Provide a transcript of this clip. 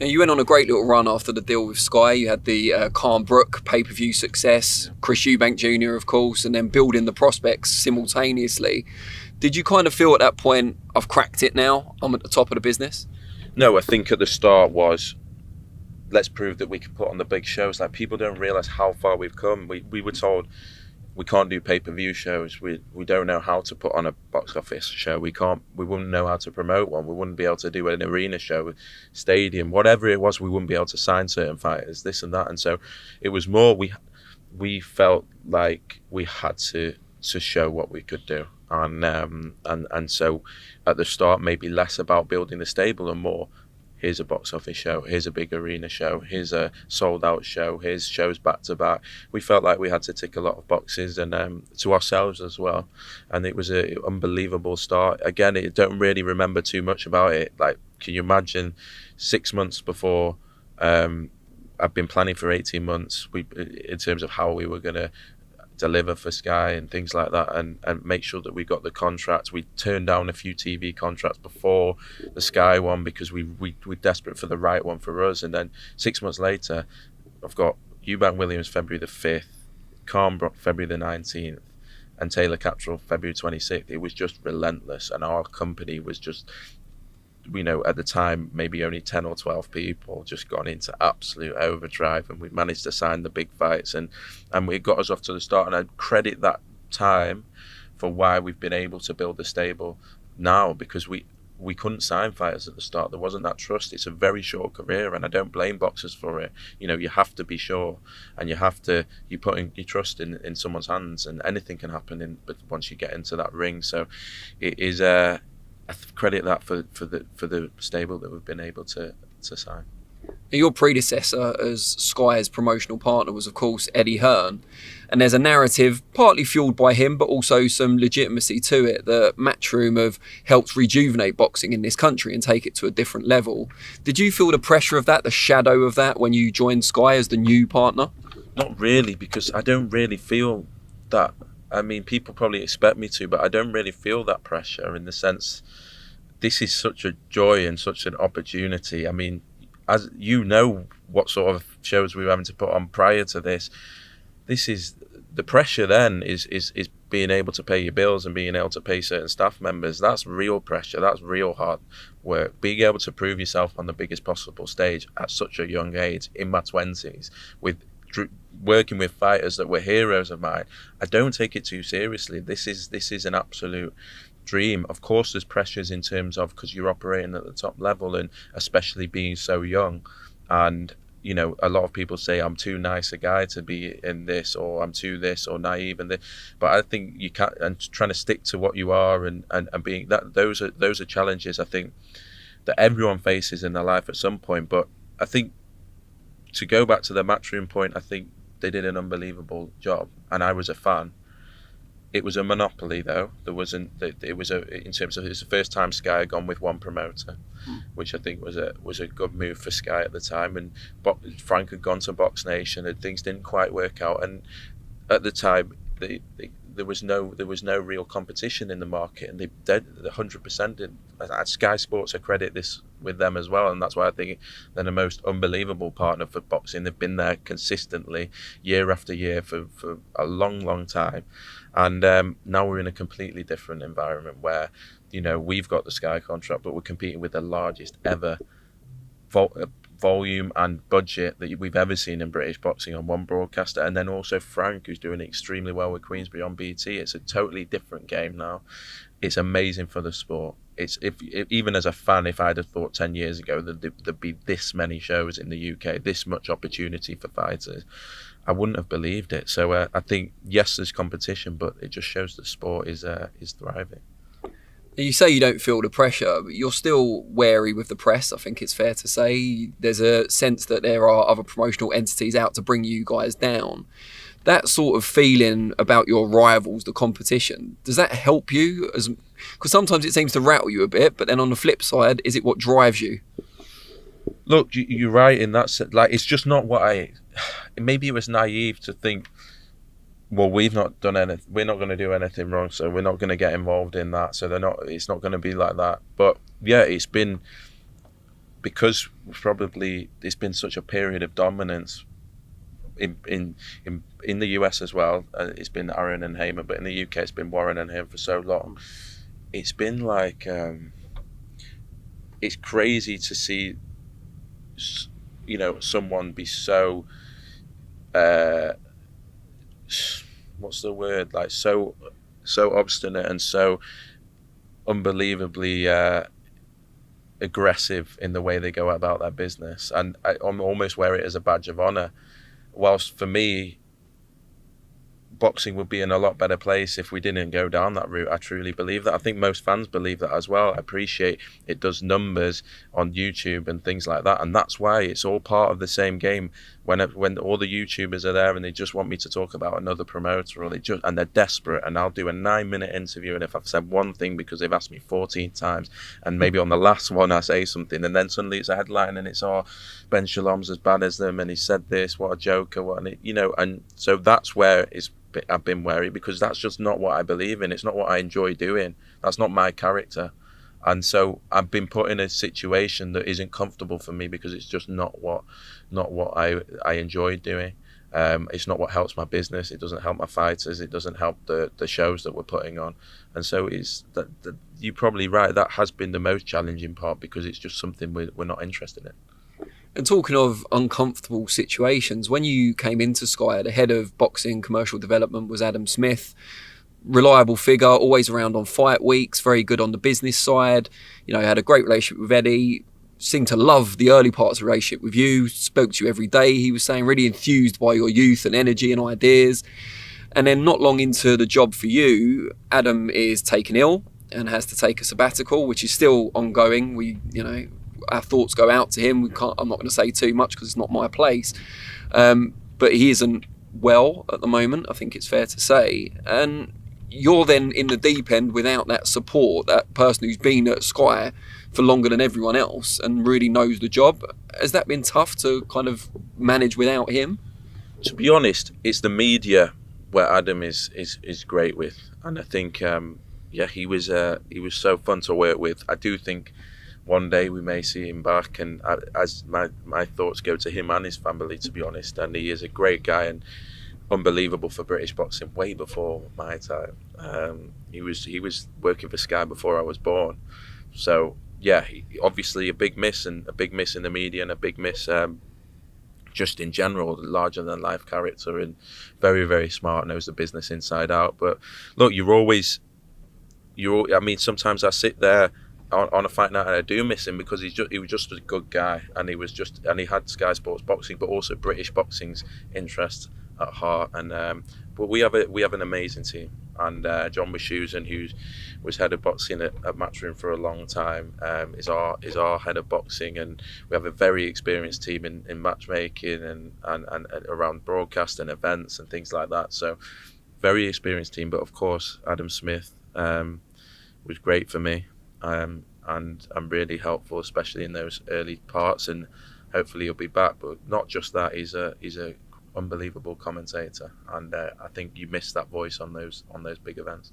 Now, you went on a great little run after the deal with Sky. You had the Brook pay-per-view success, Chris Eubank Jr., of course, and then building the prospects simultaneously. Did you kind of feel at that point, I've cracked it now, I'm at the top of the business? No, I think at the start was, let's prove that we can put on the big shows. Like, people don't realise how far we've come. We were told we can't do pay-per-view shows. We don't know how to put on a box office show. We wouldn't know how to promote one. We wouldn't be able to do an arena show, stadium, whatever it was. We wouldn't be able to sign certain fighters, this and that. And so it was more, we felt like we had to show what we could do. And so at the start, maybe less about building the stable and more, here's a box office show, here's a big arena show, here's a sold out show, here's shows back to back. We felt like we had to tick a lot of boxes, and to ourselves as well. And it was an unbelievable start. Again, I don't really remember too much about it. Like, can you imagine 6 months before, I've been planning for 18 months in terms of how we were going to deliver for Sky and things like that, and make sure that we got the contracts. We turned down a few TV contracts before the Sky one because we were desperate for the right one for us. And then 6 months later, I've got Eubank Williams February the 5th, Brook February the 19th, and Taylor Captrell February 26th. It was just relentless, and our company was just, at the time, maybe only 10 or 12 people, just gone into absolute overdrive, and we managed to sign the big fights, and it got us off to the start. And I credit that time for why we've been able to build the stable now, because we couldn't sign fighters at the start. There wasn't that trust. It's a very short career, and I don't blame boxers for it. You have to be sure, and you put your trust in someone's hands, and anything can happen but once you get into that ring. So it is I credit that for the stable that we've been able to sign. Your predecessor as Sky's promotional partner was, of course, Eddie Hearn. And there's a narrative partly fueled by him, but also some legitimacy to it, that Matchroom have helped rejuvenate boxing in this country and take it to a different level. Did you feel the pressure of that, the shadow of that, when you joined Sky as the new partner? Not really, because I don't really feel that. I mean, people probably expect me to, but I don't really feel that pressure, in the sense, this is such a joy and such an opportunity. I mean, as you know, what sort of shows we were having to put on prior to this. This is the pressure. Then is being able to pay your bills and being able to pay certain staff members. That's real pressure. That's real hard work. Being able to prove yourself on the biggest possible stage at such a young age, in my 20s, with working with fighters that were heroes of mine. I don't take it too seriously. This is an absolute dream. Of course, there's pressures in terms of, because you're operating at the top level, and especially being so young. And a lot of people say I'm too nice a guy to be in this, or I'm too this or naive and this. But I think you can't, and trying to stick to what you are and being that, those are challenges, I think, that everyone faces in their life at some point. But I think, to go back to the Matchroom point, I think they did an unbelievable job, and I was a fan. It was a monopoly, though. There wasn't. It was in terms of, it was the first time Sky had gone with one promoter, which I think was a good move for Sky at the time. And Frank had gone to Box Nation, and things didn't quite work out. And at the time, there was no real competition in the market, and they 100% did. Sky Sports, I credit this with them as well, and that's why I think they're the most unbelievable partner for boxing. They've been there consistently, year after year, for a long time. And now we're in a completely different environment where, we've got the Sky contract, but we're competing with the largest ever volume and budget that we've ever seen in British boxing on one broadcaster. And then also Frank, who's doing extremely well with Queensberry on BT. It's a totally different game now. It's amazing for the sport. It's if even as a fan, if I'd have thought 10 years ago that there'd be this many shows in the UK, this much opportunity for fighters, I wouldn't have believed it. So I think, yes, there's competition, but it just shows that sport is thriving. You say you don't feel the pressure, but you're still wary with the press, I think it's fair to say. There's a sense that there are other promotional entities out to bring you guys down. That sort of feeling about your rivals, the competition, does that help you? Because sometimes it seems to rattle you a bit, but then on the flip side, is it what drives you? Look, you're right in that sense. Like, it's just not what maybe it was naive to think, well, we've not done anything, we're not going to do anything wrong, so we're not going to get involved in that. So it's not going to be like that. But yeah, it's been because probably it's been such a period of dominance in the US as well. It's been Aaron and Heyman, but in the UK it's been Warren and him for so long. It's been like it's crazy to see, someone be so what's the word, like so obstinate and so unbelievably aggressive in the way they go about their business, and I almost wear it as a badge of honor. Whilst for me, boxing would be in a lot better place if we didn't go down that route. I truly believe that. I think most fans believe that as well. I appreciate it does numbers on YouTube and things like that, and that's why it's all part of the same game. When all the YouTubers are there and they just want me to talk about another promoter, or and they're desperate, and I'll do a 9-minute interview, and if I've said one thing because they've asked me 14 times, and maybe on the last one I say something, and then suddenly it's a headline and it's Ben Shalom's as bad as them, and he said this, what a joker, and so that's where I've been wary, because that's just not what I believe in. It's not what I enjoy doing. That's not my character. And so I've been put in a situation that isn't comfortable for me, because it's just not what I enjoy doing. It's not what helps my business. It doesn't help my fighters. It doesn't help the shows that we're putting on. And so it's that you're probably right. That has been the most challenging part, because it's just something we're not interested in. And talking of uncomfortable situations, when you came into Sky, the head of boxing commercial development was Adam Smith. Reliable figure, always around on fight weeks, very good on the business side. Had a great relationship with Eddie, seemed to love the early parts of the relationship with you, spoke to you every day, he was saying, really enthused by your youth and energy and ideas. And then not long into the job for you, Adam is taken ill and has to take a sabbatical, which is still ongoing. Our thoughts go out to him. I'm not going to say too much because it's not my place. But he isn't well at the moment, I think it's fair to say. And you're then in the deep end without that support, that person who's been at Sky for longer than everyone else and really knows the job. Has that been tough to kind of manage without him? To be honest, it's the media where Adam is great with. And I think, he was so fun to work with. I do think one day we may see him back, and as my thoughts go to him and his family, to be honest. And he is a great guy and unbelievable for British boxing way before my time. He was working for Sky before I was born. So obviously a big miss in the media, and a big miss just in general. Larger than life character, and very, very smart, knows the business inside out. But look, sometimes I sit there on a fight night and I do miss him, because he was just a good guy, and he had Sky Sports Boxing, but also British boxing's interest at heart. And but we have an amazing team, and John Wishusen, who was head of boxing at Matchroom for a long time, is our head of boxing, and we have a very experienced team in matchmaking and around broadcast and events and things like that. So very experienced team. But of course Adam Smith was great for me. And I'm really helpful, especially in those early parts, and hopefully he'll be back. But not just that, he's a unbelievable commentator, and I think you miss that voice on those big events.